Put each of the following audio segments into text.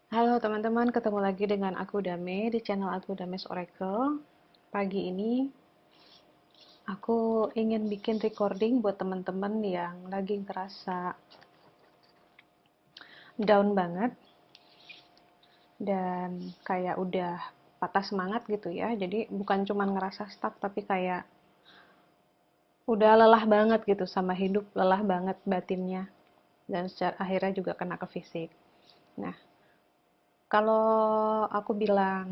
Halo teman-teman, ketemu lagi dengan aku Dame di channel aku Dames Oracle. Pagi ini aku ingin bikin recording buat teman-teman yang lagi ngerasa down banget dan kayak udah patah semangat gitu ya. Jadi bukan cuma ngerasa stuck tapi kayak udah lelah banget gitu sama hidup, lelah banget batinnya dan secara akhirnya juga kena ke fisik. Nah, kalau aku bilang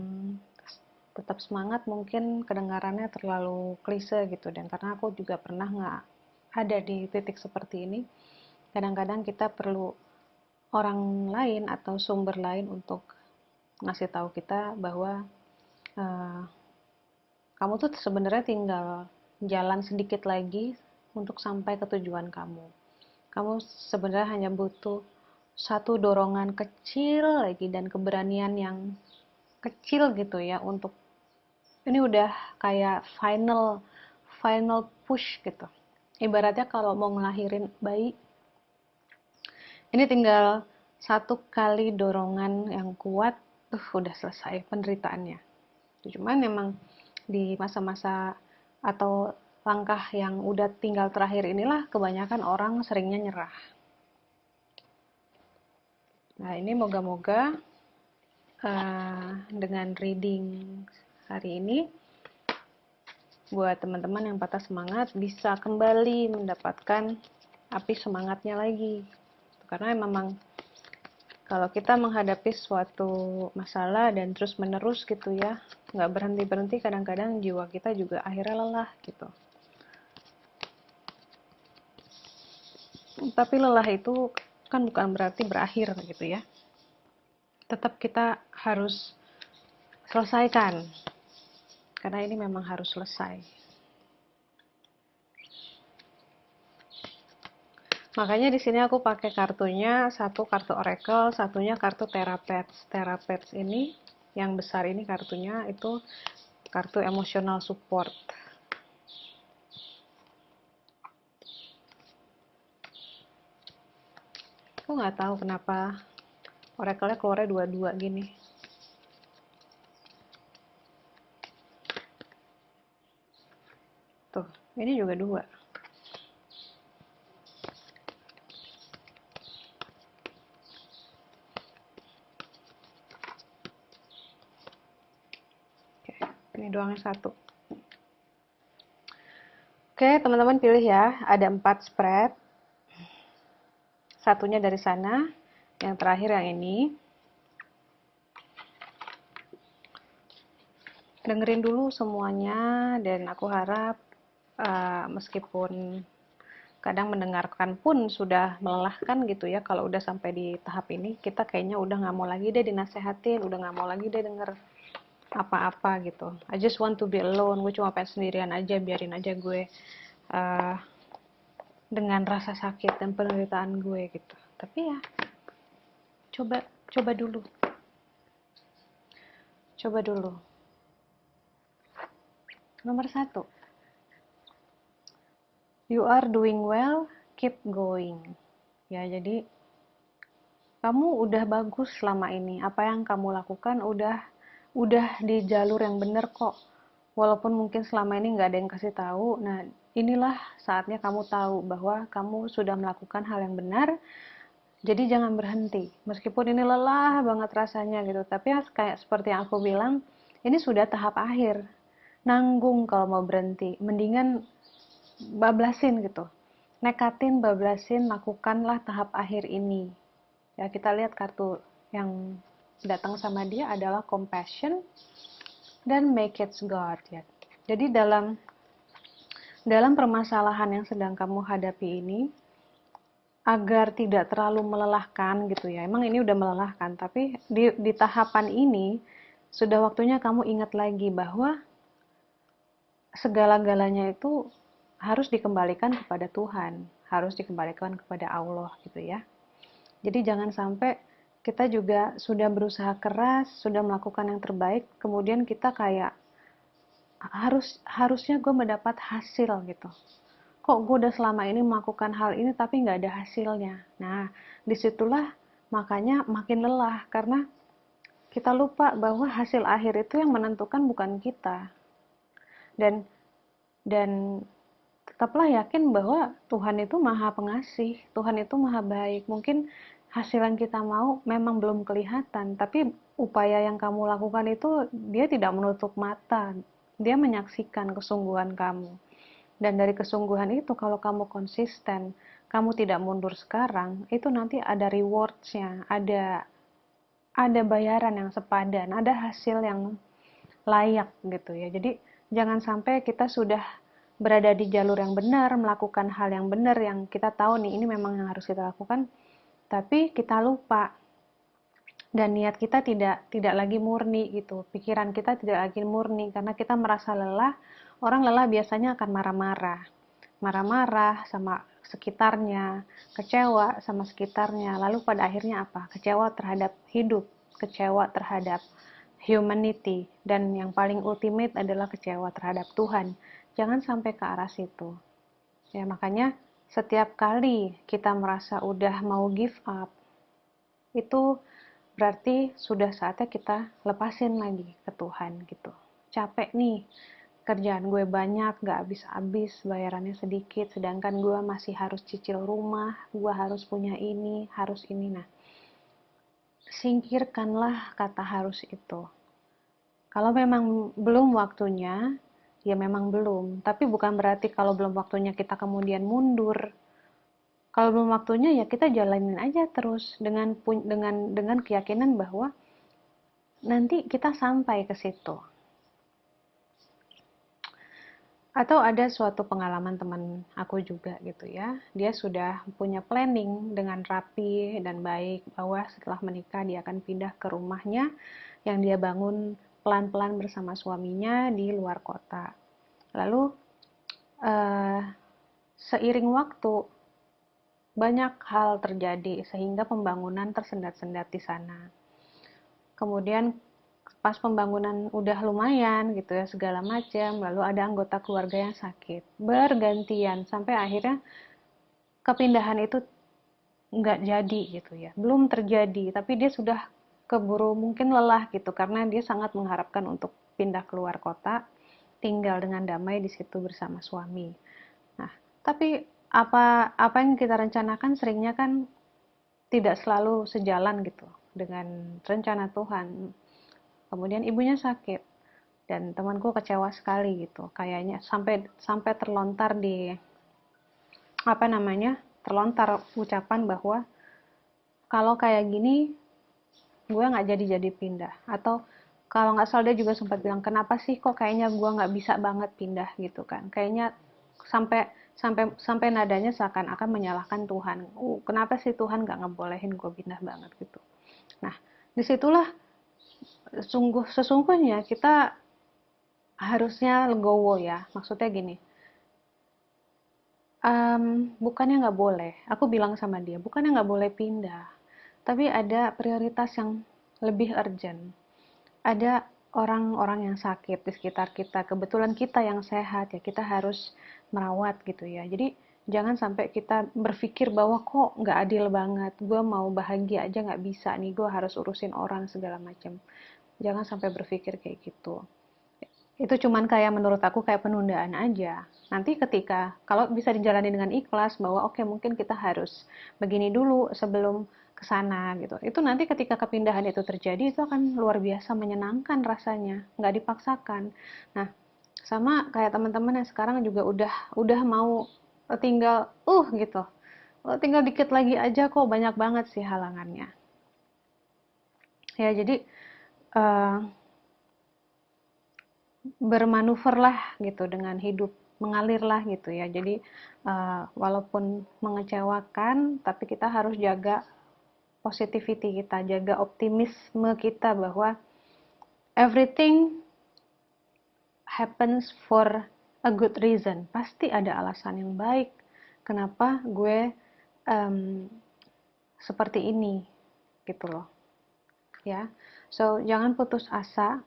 tetap semangat mungkin kedengarannya terlalu klise gitu, dan karena aku juga pernah nggak ada di titik seperti ini. Kadang-kadang kita perlu orang lain atau sumber lain untuk ngasih tahu kita bahwa uh, kamu tuh sebenarnya tinggal jalan sedikit lagi untuk sampai ke tujuan kamu. Kamu sebenarnya hanya butuh satu dorongan kecil lagi dan keberanian yang kecil gitu ya, untuk ini udah kayak final final push gitu. Ibaratnya kalau mau ngelahirin bayi, ini tinggal satu kali dorongan yang kuat, udah selesai penderitaannya. Cuman memang di masa-masa atau langkah yang udah tinggal terakhir inilah kebanyakan orang seringnya nyerah. Nah, ini moga-moga dengan reading hari ini buat teman-teman yang patah semangat bisa kembali mendapatkan api semangatnya lagi. Karena memang kalau kita menghadapi suatu masalah dan terus menerus gitu ya, nggak berhenti-berhenti, kadang-kadang jiwa kita juga akhirnya lelah gitu. Tapi lelah itu kan bukan berarti berakhir gitu ya. Tetap kita harus selesaikan, karena ini memang harus selesai. Makanya di sini aku pakai kartunya, satu kartu oracle, satunya kartu therapets. Therapets ini yang besar ini kartunya itu kartu emotional support. Aku nggak tahu kenapa oracle-nya keluarnya dua-dua gini. Tuh, ini juga dua. Oke, ini doangnya satu. Oke, teman-teman pilih ya, ada 4 spread. Satunya dari sana, yang terakhir yang ini. Dengerin dulu semuanya, dan aku harap meskipun kadang mendengarkan pun sudah melelahkan gitu ya, kalau udah sampai di tahap ini kita kayaknya udah nggak mau lagi deh dinasehatin, udah nggak mau lagi deh denger apa-apa gitu. I just want to be alone, gue cuma pengen sendirian aja, biarin aja gue uh, dengan rasa sakit dan penderitaan gue gitu. Tapi ya coba coba dulu, coba dulu. Nomor satu, you are doing well, keep going. Ya, jadi kamu udah bagus selama ini. Apa yang kamu lakukan udah di jalur yang bener kok. Walaupun mungkin selama ini nggak ada yang kasih tahu. Nah, inilah saatnya kamu tahu bahwa kamu sudah melakukan hal yang benar. Jadi jangan berhenti. Meskipun ini lelah banget rasanya gitu. Tapi ya kayak seperti yang aku bilang, ini sudah tahap akhir. Nanggung kalau mau berhenti. Mendingan bablasin gitu. Nekatin, bablasin, lakukanlah tahap akhir ini. Ya, kita lihat kartu yang datang sama dia adalah compassion dan make it God ya. Jadi dalam permasalahan yang sedang kamu hadapi ini, agar tidak terlalu melelahkan gitu ya. Emang ini udah melelahkan, tapi di tahapan ini sudah waktunya kamu ingat lagi bahwa segala-galanya itu harus dikembalikan kepada Tuhan, harus dikembalikan kepada Allah gitu ya. Jadi jangan sampai kita juga sudah berusaha keras, sudah melakukan yang terbaik, kemudian kita kayak harusnya gue mendapat hasil gitu. Kok gue udah selama ini melakukan hal ini tapi nggak ada hasilnya. Nah, disitulah makanya makin lelah, karena kita lupa bahwa hasil akhir itu yang menentukan bukan kita. Dan tetaplah yakin bahwa Tuhan itu maha pengasih, Tuhan itu maha baik. Mungkin hasil yang kita mau memang belum kelihatan, tapi upaya yang kamu lakukan itu dia tidak menutup mata, dia menyaksikan kesungguhan kamu. Dan dari kesungguhan itu, kalau kamu konsisten, kamu tidak mundur sekarang, itu nanti ada rewards-nya, ada bayaran yang sepadan, ada hasil yang layak gitu ya. Jadi jangan sampai kita sudah berada di jalur yang benar, melakukan hal yang benar yang kita tahu nih ini memang yang harus kita lakukan, tapi kita lupa dan niat kita tidak lagi murni gitu. Pikiran kita tidak lagi murni karena kita merasa lelah. Orang lelah biasanya akan marah-marah. Marah-marah sama sekitarnya, kecewa sama sekitarnya. Lalu pada akhirnya apa? Kecewa terhadap hidup, kecewa terhadap humanity, dan yang paling ultimate adalah kecewa terhadap Tuhan. Jangan sampai ke arah situ. Ya, makanya setiap kali kita merasa udah mau give up, itu berarti sudah saatnya kita lepasin lagi ke Tuhan gitu. Capek nih, kerjaan gue banyak, gak habis-habis, bayarannya sedikit, sedangkan gue masih harus cicil rumah, gue harus punya ini, harus ini. Nah, singkirkanlah kata harus itu. Kalau memang belum waktunya, ya memang belum. Tapi bukan berarti kalau belum waktunya kita kemudian mundur. Kalau belum waktunya ya kita jalanin aja terus dengan keyakinan bahwa nanti kita sampai ke situ. Atau ada suatu pengalaman teman aku juga gitu ya. Dia sudah punya planning dengan rapi dan baik bahwa setelah menikah dia akan pindah ke rumahnya yang dia bangun pelan-pelan bersama suaminya di luar kota. Lalu seiring waktu banyak hal terjadi sehingga pembangunan tersendat-sendat di sana. Kemudian pas pembangunan udah lumayan gitu ya segala macam, lalu ada anggota keluarga yang sakit bergantian sampai akhirnya kepindahan itu nggak jadi gitu ya, belum terjadi, tapi dia sudah keburu mungkin lelah gitu karena dia sangat mengharapkan untuk pindah keluar kota, tinggal dengan damai di situ bersama suami. Nah, tapi apa yang kita rencanakan seringnya kan tidak selalu sejalan gitu dengan rencana Tuhan. Kemudian ibunya sakit dan temanku kecewa sekali gitu. Kayaknya sampai terlontar di terlontar ucapan bahwa kalau kayak gini gue nggak jadi pindah, atau kalau nggak salah dia juga sempat bilang kenapa sih kok kayaknya gue nggak bisa banget pindah gitu kan, kayaknya sampai sampai nadanya seakan-akan menyalahkan Tuhan. Kenapa sih Tuhan nggak ngebolehin gue pindah banget gitu. Nah, disitulah sesungguhnya kita harusnya legowo ya, maksudnya gini, bukannya nggak boleh, aku bilang sama dia bukannya nggak boleh pindah, tapi ada prioritas yang lebih urgent. Ada orang-orang yang sakit di sekitar kita, kebetulan kita yang sehat ya kita harus merawat gitu ya. Jadi jangan sampai kita berpikir bahwa kok nggak adil banget, gue mau bahagia aja nggak bisa nih, gue harus urusin orang segala macam. Jangan sampai berpikir kayak gitu. Itu cuman kayak menurut aku kayak penundaan aja. Nanti ketika kalau bisa dijalani dengan ikhlas bahwa oke, mungkin kita harus begini dulu sebelum ke sana gitu. Itu nanti ketika kepindahan itu terjadi itu akan luar biasa menyenangkan rasanya, nggak dipaksakan. Nah, sama kayak teman-teman yang sekarang juga udah mau tinggal gitu. Tinggal dikit lagi aja kok banyak banget sih halangannya. Ya, jadi uh, bermanuverlah gitu dengan hidup, mengalirlah gitu ya. Jadi walaupun mengecewakan tapi kita harus jaga positivity kita, jaga optimisme kita bahwa everything happens for a good reason. Pasti ada alasan yang baik kenapa gue seperti ini gitu loh ya. So jangan putus asa,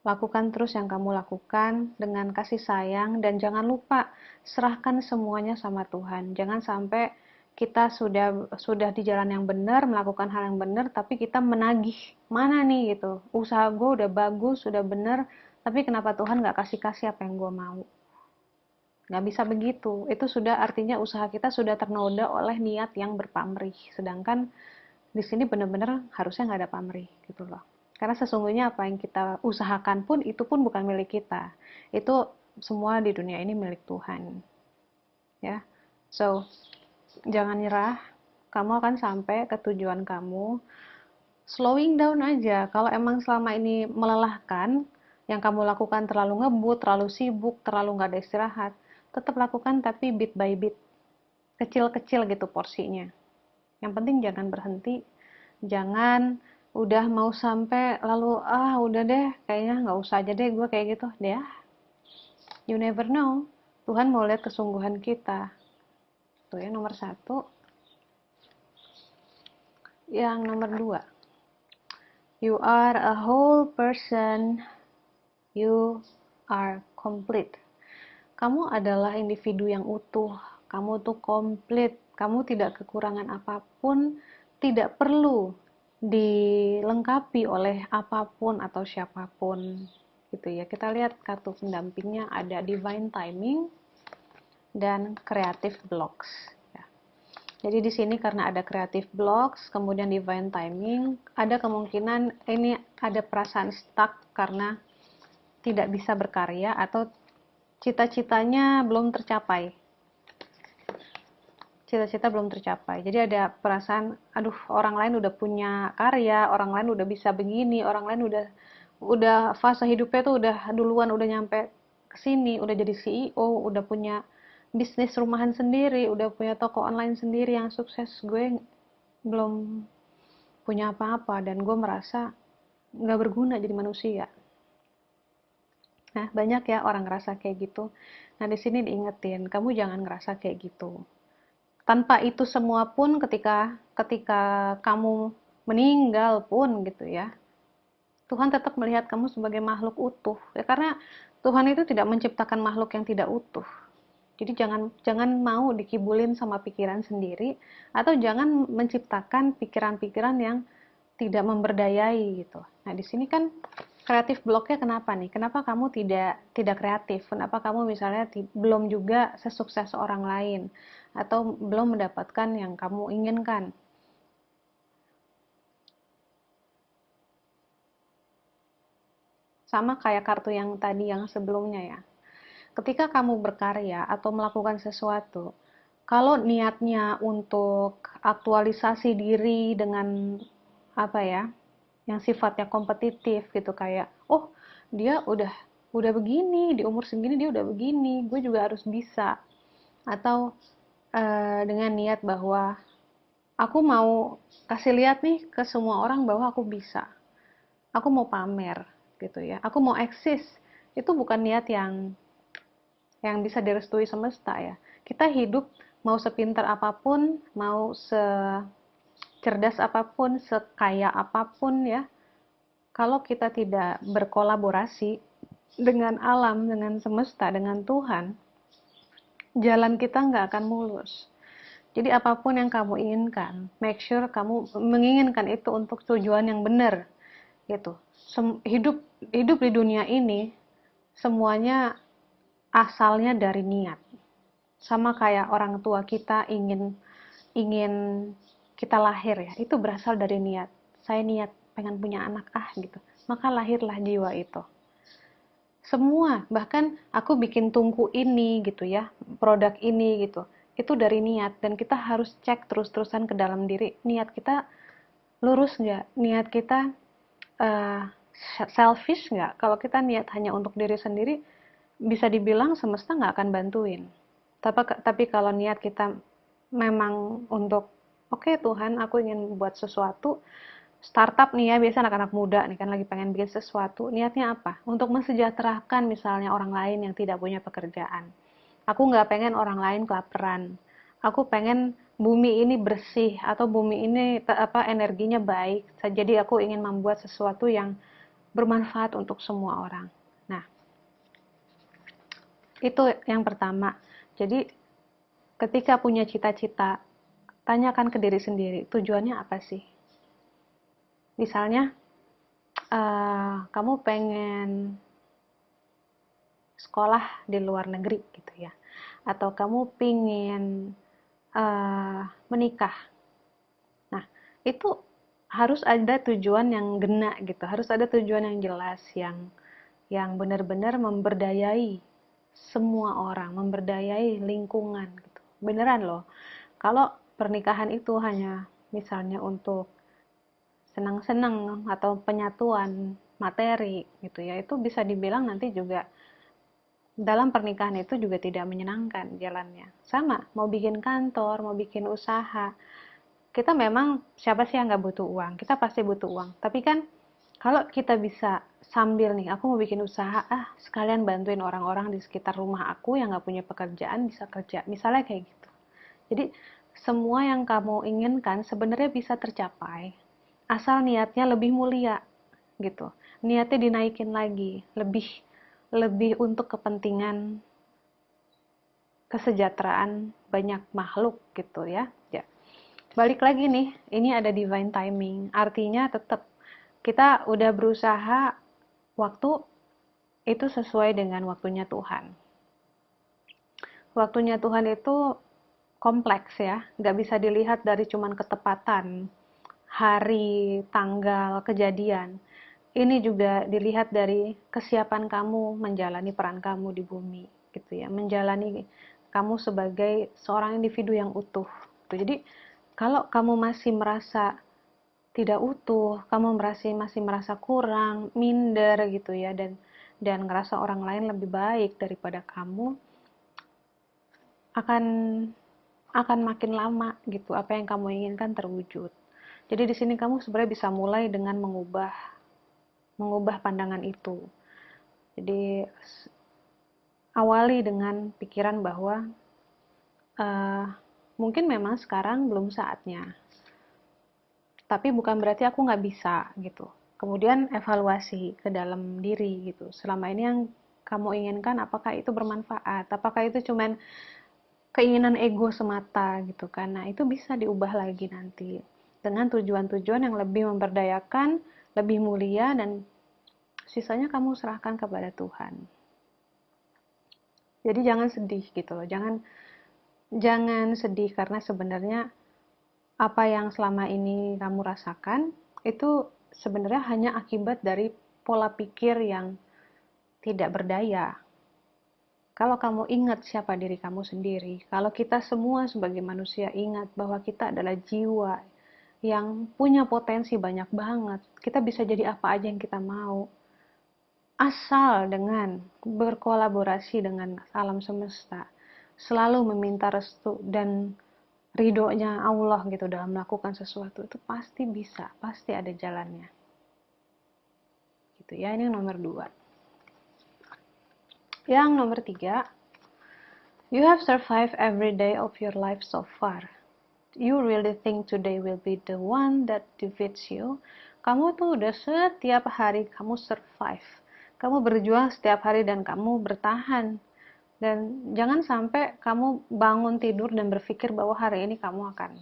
lakukan terus yang kamu lakukan dengan kasih sayang, dan jangan lupa serahkan semuanya sama Tuhan. Jangan sampai kita sudah di jalan yang benar, melakukan hal yang benar, tapi kita menagih, mana nih gitu, usaha gue udah bagus, sudah benar, tapi kenapa Tuhan nggak kasih apa yang gue mau? Nggak bisa begitu. Itu sudah artinya usaha kita sudah ternoda oleh niat yang berpamrih. Sedangkan di sini benar-benar harusnya nggak ada pamrih gitu loh. Karena sesungguhnya apa yang kita usahakan pun itu pun bukan milik kita. Itu semua di dunia ini milik Tuhan. Ya. So, jangan nyerah. Kamu akan sampai ke tujuan kamu. Slowing down aja. Kalau emang selama ini melelahkan, yang kamu lakukan terlalu ngebut, terlalu sibuk, terlalu nggak ada istirahat, tetap lakukan tapi bit by bit. Kecil-kecil gitu porsinya. Yang penting jangan berhenti, jangan udah mau sampai lalu udah deh kayaknya nggak usah aja deh gue kayak gitu deh. You never know, Tuhan mau lihat kesungguhan kita. Tuh ya, nomor 1. Yang nomor 2, you are a whole person, you are complete. Kamu adalah individu yang utuh, kamu tuh komplit, kamu tidak kekurangan apapun, tidak perlu dilengkapi oleh apapun atau siapapun gitu ya. Kita lihat kartu pendampingnya ada divine timing dan creative blocks ya. Jadi di sini karena ada creative blocks, kemudian divine timing, ada kemungkinan ini ada perasaan stuck karena tidak bisa berkarya atau cita-citanya belum tercapai. Cita-cita belum tercapai. Jadi ada perasaan, aduh orang lain udah punya karya, orang lain udah bisa begini, orang lain udah fase hidupnya tuh udah duluan udah nyampe ke sini, udah jadi CEO, udah punya bisnis rumahan sendiri, udah punya toko online sendiri yang sukses. Gue belum punya apa-apa dan gue merasa nggak berguna jadi manusia. Nah, banyak ya orang ngerasa kayak gitu. Nah, di sini diingetin, kamu jangan ngerasa kayak gitu. Tanpa itu semua pun ketika ketika kamu meninggal pun gitu ya, Tuhan tetap melihat kamu sebagai makhluk utuh. Ya, karena Tuhan itu tidak menciptakan makhluk yang tidak utuh. Jadi jangan jangan mau dikibulin sama pikiran sendiri atau jangan menciptakan pikiran-pikiran yang tidak memberdayai gitu. Nah, di sini kan kreatif bloknya kenapa nih? Kenapa kamu tidak kreatif? Kenapa kamu misalnya belum juga sesukses orang lain atau belum mendapatkan yang kamu inginkan? Sama kayak kartu yang tadi yang sebelumnya ya. Ketika kamu berkarya atau melakukan sesuatu, kalau niatnya untuk aktualisasi diri dengan apa ya, yang sifatnya kompetitif gitu kayak, oh dia udah begini di umur segini dia udah begini, gue juga harus bisa. Atau dengan niat bahwa aku mau kasih lihat nih ke semua orang bahwa aku bisa, aku mau pamer gitu ya, aku mau eksis. Itu bukan niat yang bisa direstui semesta ya. Kita hidup mau sepintar apapun, mau secerdas apapun, sekaya apapun ya, kalau kita tidak berkolaborasi dengan alam, dengan semesta, dengan Tuhan, jalan kita nggak akan mulus. Jadi apapun yang kamu inginkan, make sure kamu menginginkan itu untuk tujuan yang benar, gitu. Hidup hidup di dunia ini semuanya asalnya dari niat. Sama kayak orang tua kita ingin ingin kita lahir ya, itu berasal dari niat. Saya niat pengen punya anak gitu. Maka lahirlah jiwa itu. Semua, bahkan aku bikin tungku ini gitu ya, produk ini gitu. Itu dari niat dan kita harus cek terus-terusan ke dalam diri. Niat kita lurus nggak? Niat kita uh, selfish nggak? Kalau kita niat hanya untuk diri sendiri, bisa dibilang semesta nggak akan bantuin. Tapi kalau niat kita memang untuk, oke Tuhan, aku ingin buat sesuatu, startup nih ya, biasa anak-anak muda nih kan lagi pengen bikin sesuatu, niatnya apa? Untuk mensejahterakan misalnya orang lain yang tidak punya pekerjaan. Aku nggak pengen orang lain kelaparan. Aku pengen bumi ini bersih atau bumi ini energinya baik. Jadi aku ingin membuat sesuatu yang bermanfaat untuk semua orang. Nah, itu yang pertama. Jadi ketika punya cita-cita tanyakan ke diri sendiri, tujuannya apa sih? Misalnya, kamu pengen sekolah di luar negeri gitu ya, atau kamu pengen menikah. Nah, itu harus ada tujuan yang gena gitu, harus ada tujuan yang jelas, yang benar-benar memberdayai semua orang, memberdayai lingkungan gitu. Beneran loh. Kalau pernikahan itu hanya misalnya untuk senang-senang atau penyatuan materi gitu ya, itu bisa dibilang nanti juga dalam pernikahan itu juga tidak menyenangkan jalannya. Sama, mau bikin kantor, mau bikin usaha, kita memang siapa sih yang nggak butuh uang? Kita pasti butuh uang. Tapi kan kalau kita bisa sambil nih, aku mau bikin usaha, sekalian bantuin orang-orang di sekitar rumah aku yang nggak punya pekerjaan bisa kerja. Misalnya kayak gitu. Jadi semua yang kamu inginkan sebenarnya bisa tercapai asal niatnya lebih mulia gitu. Niatnya dinaikin lagi, lebih lebih untuk kepentingan kesejahteraan banyak makhluk gitu ya. Ya. Balik lagi nih, ini ada divine timing. Artinya tetap kita udah berusaha waktu itu sesuai dengan waktunya Tuhan. Waktunya Tuhan itu kompleks ya, nggak bisa dilihat dari cuman ketepatan hari, tanggal, kejadian. Ini juga dilihat dari kesiapan kamu menjalani peran kamu di bumi, gitu ya, menjalani kamu sebagai seorang individu yang utuh. Jadi kalau kamu masih merasa tidak utuh, kamu masih merasa kurang, minder gitu ya, dan ngerasa orang lain lebih baik daripada kamu, akan akan makin lama gitu apa yang kamu inginkan terwujud. Jadi di sini kamu sebenarnya bisa mulai dengan mengubah pandangan itu. Jadi awali dengan pikiran bahwa uh, mungkin memang sekarang belum saatnya, tapi bukan berarti aku nggak bisa gitu. Kemudian evaluasi ke dalam diri gitu. Selama ini yang kamu inginkan, apakah itu bermanfaat? Apakah itu cuman keinginan ego semata gitu kan? Nah itu bisa diubah lagi nanti dengan tujuan-tujuan yang lebih memberdayakan, lebih mulia, dan sisanya kamu serahkan kepada Tuhan. Jadi jangan sedih gitu loh, jangan sedih karena sebenarnya apa yang selama ini kamu rasakan itu sebenarnya hanya akibat dari pola pikir yang tidak berdaya. Kalau kamu ingat siapa diri kamu sendiri, kalau kita semua sebagai manusia ingat bahwa kita adalah jiwa yang punya potensi banyak banget, kita bisa jadi apa aja yang kita mau, asal dengan berkolaborasi dengan alam semesta, selalu meminta restu dan ridhonya Allah gitu dalam melakukan sesuatu, itu pasti bisa, pasti ada jalannya gitu ya. Ini yang nomor 2. Yang nomor 3, you have survived every day of your life so far. You really think today will be the one that defeats you? Kamu tuh udah setiap hari kamu survive, kamu berjuang setiap hari dan kamu bertahan. Dan jangan sampai kamu bangun tidur dan berpikir bahwa hari ini kamu akan,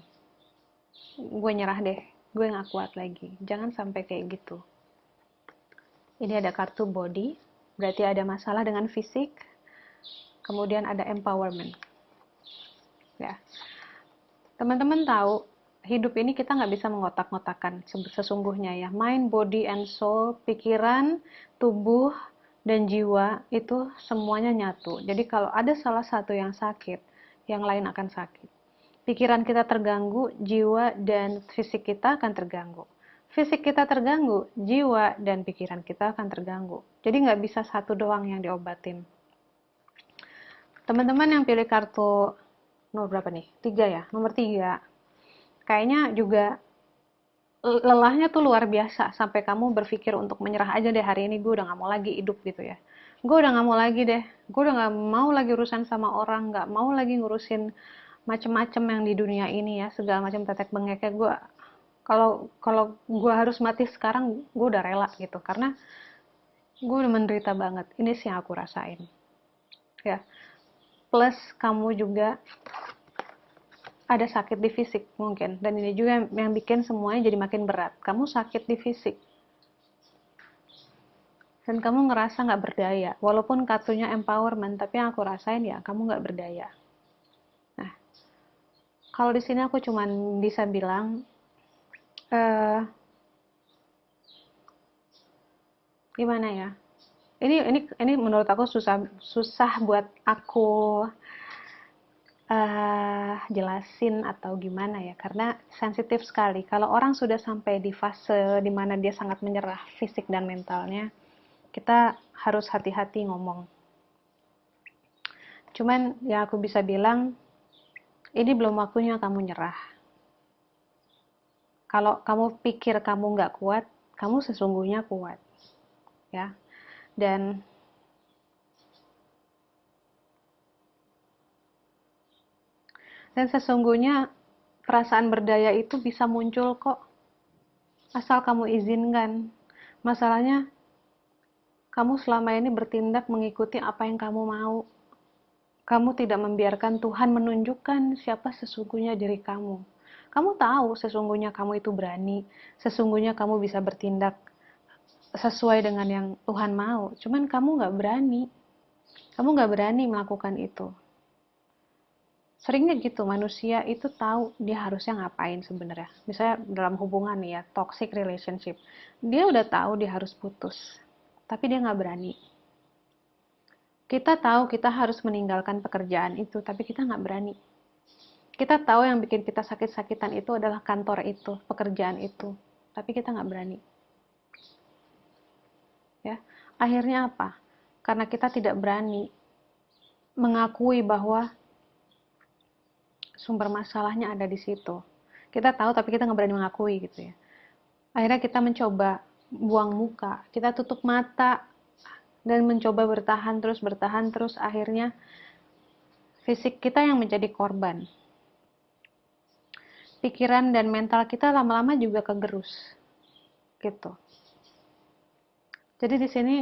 gue nyerah deh, gue nggak kuat lagi. Jangan sampai kayak gitu. Ini ada kartu body, berarti ada masalah dengan fisik. Kemudian ada empowerment. Ya, teman-teman tahu hidup ini kita nggak bisa mengotak-ngotakan sesungguhnya ya. Mind, body, and soul, pikiran, tubuh, dan jiwa itu semuanya nyatu. Jadi kalau ada salah satu yang sakit, yang lain akan sakit. Pikiran kita terganggu, jiwa dan fisik kita akan terganggu. Fisik kita terganggu, jiwa dan pikiran kita akan terganggu. Jadi nggak bisa satu doang yang diobatin. Teman-teman yang pilih kartu nomor berapa nih? 3 ya? Nomor 3. Kayaknya juga lelahnya tuh luar biasa sampai kamu berpikir untuk menyerah aja deh, hari ini gue udah gak mau lagi hidup gitu ya. Gue udah gak mau lagi deh. Gue udah gak mau lagi urusan sama orang, gak mau lagi ngurusin macem-macem yang di dunia ini ya, segala macam tetek bengeknya. Kalau gue harus mati sekarang, gue udah rela gitu, karena gue udah menderita banget. Ini sih yang aku rasain ya. Plus kamu juga ada sakit di fisik mungkin, dan ini juga yang bikin semuanya jadi makin berat. Kamu sakit di fisik dan kamu ngerasa nggak berdaya, walaupun kartunya empowerment, tapi yang aku rasain ya kamu nggak berdaya. Nah, kalau di sini aku cuman bisa bilang eh gimana ya, ini menurut aku susah susah buat aku jelasin atau gimana ya, karena sensitif sekali. Kalau orang sudah sampai di fase dimana dia sangat menyerah fisik dan mentalnya, kita harus hati-hati ngomong. Cuman ya aku bisa bilang, ini belum waktunya kamu nyerah. Kalau kamu pikir kamu nggak kuat, kamu sesungguhnya kuat, ya. Dan sesungguhnya perasaan berdaya itu bisa muncul kok, asal kamu izinkan. Masalahnya, kamu selama ini bertindak mengikuti apa yang kamu mau. Kamu tidak membiarkan Tuhan menunjukkan siapa sesungguhnya diri kamu. Kamu tahu sesungguhnya kamu itu berani, sesungguhnya kamu bisa bertindak sesuai dengan yang Tuhan mau. Cuman kamu nggak berani. Kamu nggak berani melakukan itu. Seringnya gitu, manusia itu tahu dia harusnya ngapain sebenarnya. Misalnya dalam hubungan nih ya, toxic relationship. Dia udah tahu dia harus putus, tapi dia nggak berani. Kita tahu kita harus meninggalkan pekerjaan itu, tapi kita nggak berani. Kita tahu yang bikin kita sakit-sakitan itu adalah kantor itu, pekerjaan itu, tapi kita nggak berani. Ya, akhirnya apa? Karena kita tidak berani mengakui bahwa sumber masalahnya ada di situ. Kita tahu tapi kita nggak berani mengakui gitu ya. Akhirnya kita mencoba buang muka, kita tutup mata dan mencoba bertahan terus, akhirnya fisik kita yang menjadi korban. Pikiran dan mental kita lama-lama juga kegerus. Gitu. Jadi di sini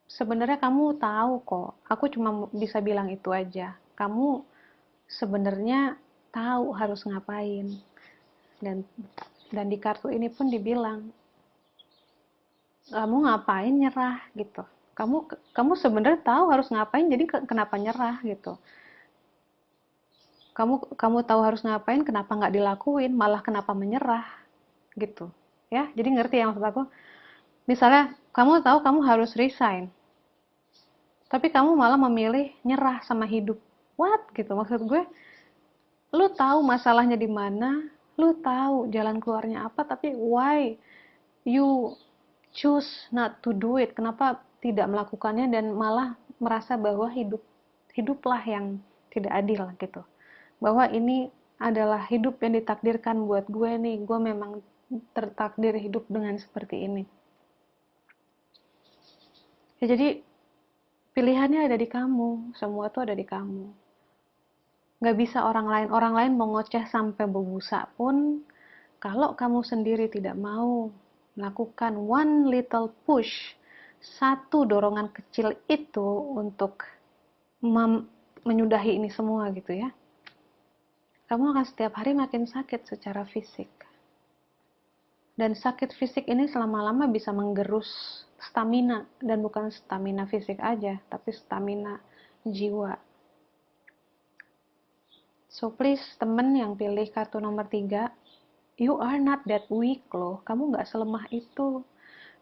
sebenarnya kamu tahu kok, aku cuma bisa bilang itu aja. Kamu sebenarnya tahu harus ngapain. Dan di kartu ini pun dibilang, kamu ngapain nyerah gitu. Kamu sebenarnya tahu harus ngapain, jadi kenapa nyerah gitu. Kamu tahu harus ngapain, kenapa nggak dilakuin, malah kenapa menyerah gitu. Ya, jadi ngerti ya maksud aku. Misalnya kamu tahu kamu harus resign, tapi kamu malah memilih nyerah sama hidup. What gitu, maksud gue, lu tahu masalahnya di mana, lu tahu jalan keluarnya apa, tapi why you choose not to do it? Kenapa tidak melakukannya dan malah merasa bahwa hiduplah yang tidak adil gitu, bahwa ini adalah hidup yang ditakdirkan buat gue nih, gue memang tertakdir hidup dengan seperti ini ya. Jadi pilihannya ada di kamu, semua tuh ada di kamu. Nggak bisa orang lain mau ngoceh sampai berbusa pun, kalau kamu sendiri tidak mau melakukan one little push, satu dorongan kecil itu untuk menyudahi ini semua gitu ya, kamu akan setiap hari makin sakit secara fisik. Dan sakit fisik ini selama-lama bisa menggerus stamina, dan bukan stamina fisik aja, tapi stamina jiwa. So please, temen yang pilih kartu nomor 3, you are not that weak loh. Kamu nggak selemah itu.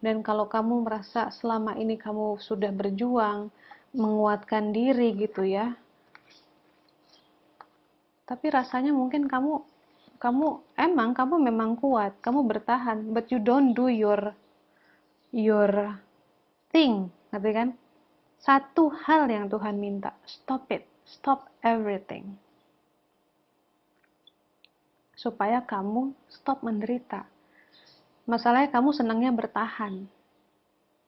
Dan kalau kamu merasa selama ini kamu sudah berjuang, menguatkan diri gitu ya, tapi rasanya mungkin kamu memang kuat, kamu bertahan, but you don't do your thing, ngerti kan? Satu hal yang Tuhan minta, stop it, stop everything, supaya kamu stop menderita. Masalahnya kamu senangnya bertahan,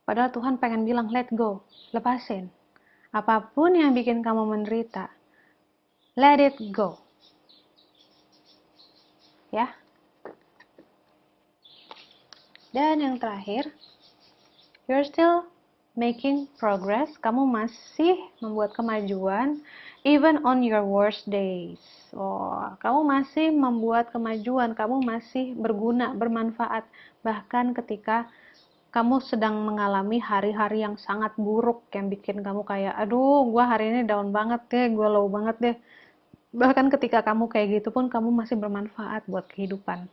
padahal Tuhan pengen bilang let go, lepasin. Apapun yang bikin kamu menderita, let it go. Ya. Dan yang terakhir, you're still making progress, kamu masih membuat kemajuan even on your worst days. Oh, kamu masih membuat kemajuan, kamu masih berguna, bermanfaat bahkan ketika kamu sedang mengalami hari-hari yang sangat buruk yang bikin kamu kayak aduh gua hari ini down banget deh, gua low banget deh. Bahkan ketika kamu kayak gitu pun kamu masih bermanfaat buat kehidupan.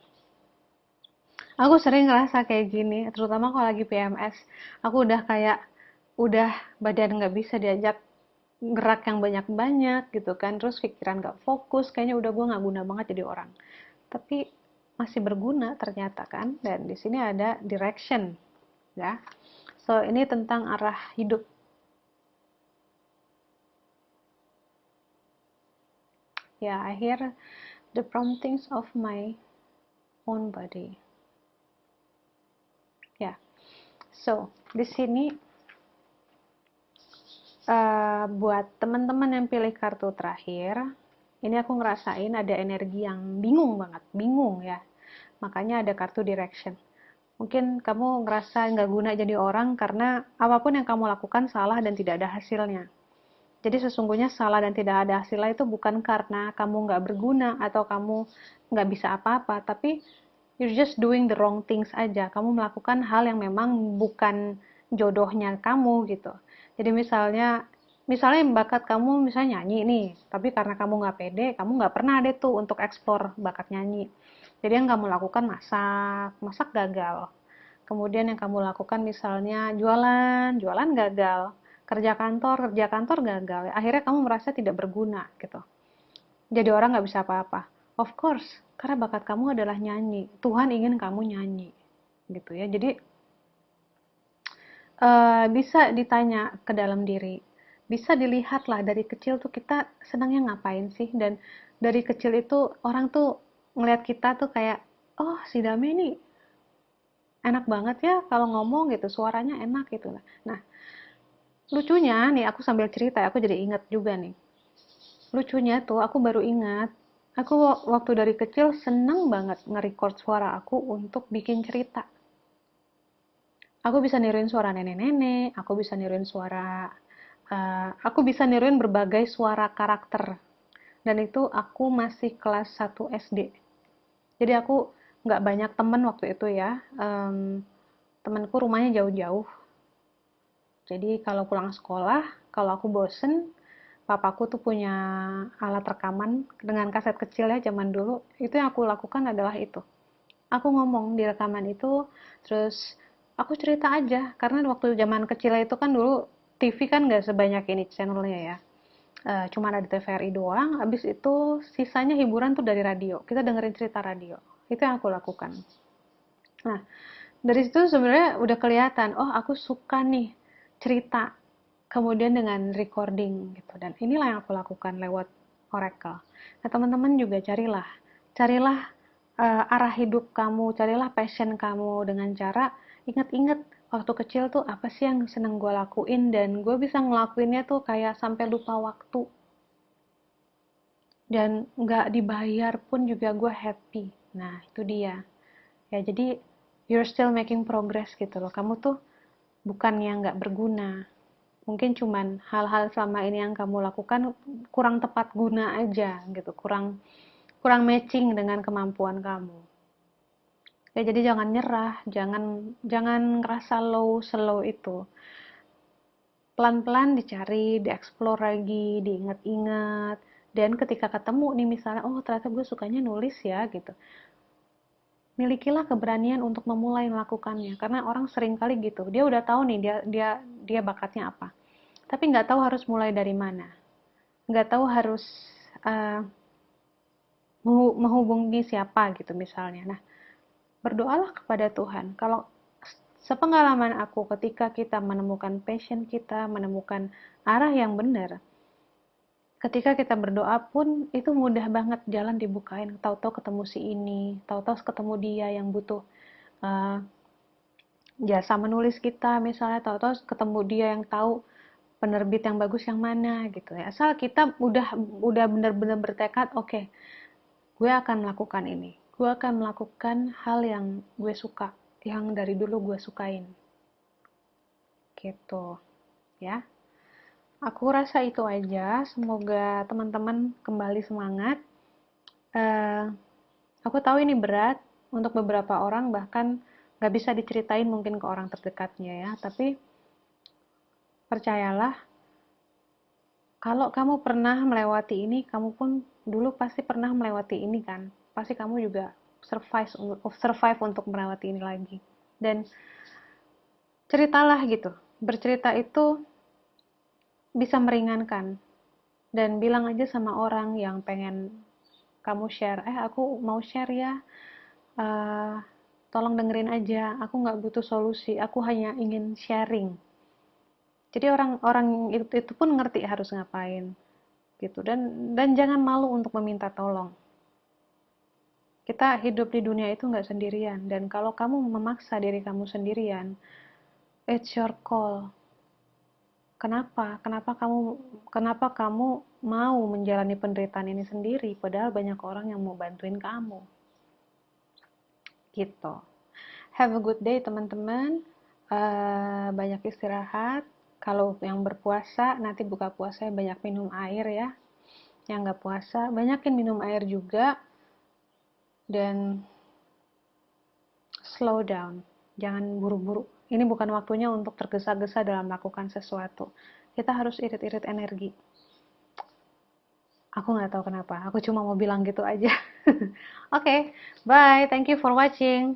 Aku sering ngerasa kayak gini, terutama kalau lagi PMS. Aku udah kayak, udah badan nggak bisa diajak gerak yang banyak-banyak gitu kan, terus pikiran nggak fokus, kayaknya udah gue nggak guna banget jadi orang. Tapi masih berguna ternyata kan, dan di sini ada direction, ya. So, ini tentang arah hidup. Ya, I hear the promptings of my own body. Ya, so di sini buat teman-teman yang pilih kartu terakhir, ini aku ngerasain ada energi yang bingung banget, bingung ya. Makanya ada kartu direction. Mungkin kamu ngerasa nggak guna jadi orang karena apapun yang kamu lakukan salah dan tidak ada hasilnya. Jadi sesungguhnya salah dan tidak ada hasilnya itu bukan karena kamu nggak berguna atau kamu nggak bisa apa-apa, tapi you're just doing the wrong things aja. Kamu melakukan hal yang memang bukan jodohnya kamu gitu. Jadi misalnya bakat kamu misalnya nyanyi nih, tapi karena kamu nggak pede, kamu nggak pernah deh tuh untuk eksplor bakat nyanyi. Jadi yang kamu lakukan masak gagal. Kemudian yang kamu lakukan misalnya jualan gagal. Kerja kantor gagal. Akhirnya kamu merasa tidak berguna gitu. Jadi orang nggak bisa apa-apa. Of course, karena bakat kamu adalah nyanyi. Tuhan ingin kamu nyanyi gitu ya. Jadi bisa ditanya ke dalam diri, bisa dilihatlah dari kecil tuh kita senangnya ngapain sih, dan dari kecil itu orang tuh ngelihat kita tuh kayak oh si Dame nih enak banget ya kalau ngomong gitu, suaranya enak gitu lah. Nah lucunya nih, aku sambil cerita aku jadi ingat juga nih, lucunya tuh aku baru ingat, aku waktu dari kecil seneng banget nge-record suara aku untuk bikin cerita. Aku bisa niruin suara nenek-nenek, aku bisa niruin berbagai suara karakter. Dan itu aku masih kelas 1 SD. Jadi aku nggak banyak temen waktu itu ya. Temenku rumahnya jauh-jauh. Jadi kalau pulang sekolah, kalau aku bosen, papaku tuh punya alat rekaman dengan kaset kecil ya zaman dulu. Itu yang aku lakukan adalah itu. Aku ngomong di rekaman itu, terus aku cerita aja, karena waktu zaman kecil itu kan dulu TV kan nggak sebanyak ini channelnya ya. Cuma ada TVRI doang, habis itu sisanya hiburan tuh dari radio, kita dengerin cerita radio, itu yang aku lakukan. Nah dari situ sebenarnya udah kelihatan, oh aku suka nih cerita, kemudian dengan recording gitu, dan inilah yang aku lakukan lewat Oracle. Nah teman-teman juga carilah arah hidup kamu, carilah passion kamu dengan cara ingat-ingat waktu kecil tuh apa sih yang seneng gue lakuin, dan gue bisa ngelakuinnya tuh kayak sampai lupa waktu, dan nggak dibayar pun juga gue happy. Nah itu dia ya, jadi you're still making progress gitu loh, kamu tuh bukan yang nggak berguna, mungkin cuman hal-hal selama ini yang kamu lakukan kurang tepat guna aja gitu, kurang kurang matching dengan kemampuan kamu. Ya jadi jangan nyerah, jangan jangan ngerasa low slow itu. Pelan-pelan dicari, dieksplor lagi, diingat-ingat. Dan ketika ketemu nih misalnya, oh ternyata gue sukanya nulis ya gitu. Milikilah keberanian untuk memulai melakukannya, karena orang sering kali gitu. Dia udah tahu nih dia bakatnya apa. Tapi nggak tahu harus mulai dari mana. Nggak tahu harus uh, menghubungi siapa gitu misalnya. Nah, berdoalah kepada Tuhan. Kalau sepengalaman aku, ketika kita menemukan passion kita, menemukan arah yang benar, ketika kita berdoa pun itu mudah banget jalan dibukain. Tahu-tahu ketemu si ini, tahu-tahu ketemu dia yang butuh uh, jasa menulis kita misalnya, tahu-tahu ketemu dia yang tahu penerbit yang bagus yang mana gitu ya. Asal kita udah benar-benar bertekad, oke, gue akan melakukan ini, gue akan melakukan hal yang gue suka, yang dari dulu gue sukain gitu ya. Aku rasa itu aja, semoga teman-teman kembali semangat. Eh, aku tahu ini berat untuk beberapa orang, bahkan nggak bisa diceritain mungkin ke orang terdekatnya ya, tapi percayalah, kalau kamu pernah melewati ini, kamu pun dulu pasti pernah melewati ini kan. Pasti kamu juga survive untuk melewati ini lagi. Dan ceritalah gitu. Bercerita itu bisa meringankan. Dan bilang aja sama orang yang pengen kamu share, aku mau share ya, eh, tolong dengerin aja, aku nggak butuh solusi, aku hanya ingin sharing. Jadi orang-orang itu pun ngerti harus ngapain gitu. Dan jangan malu untuk meminta tolong. Kita hidup di dunia itu nggak sendirian, dan kalau kamu memaksa diri kamu sendirian, it's your call. Kenapa kamu mau menjalani penderitaan ini sendiri, padahal banyak orang yang mau bantuin kamu gitu. Have a good day teman-teman. Banyak istirahat. Kalau yang berpuasa, nanti buka puasa banyak minum air ya. Yang nggak puasa, banyakin minum air juga. Dan slow down. Jangan buru-buru. Ini bukan waktunya untuk tergesa-gesa dalam melakukan sesuatu. Kita harus irit-irit energi. Aku nggak tahu kenapa. Aku cuma mau bilang gitu aja. Oke, bye. Thank you for watching.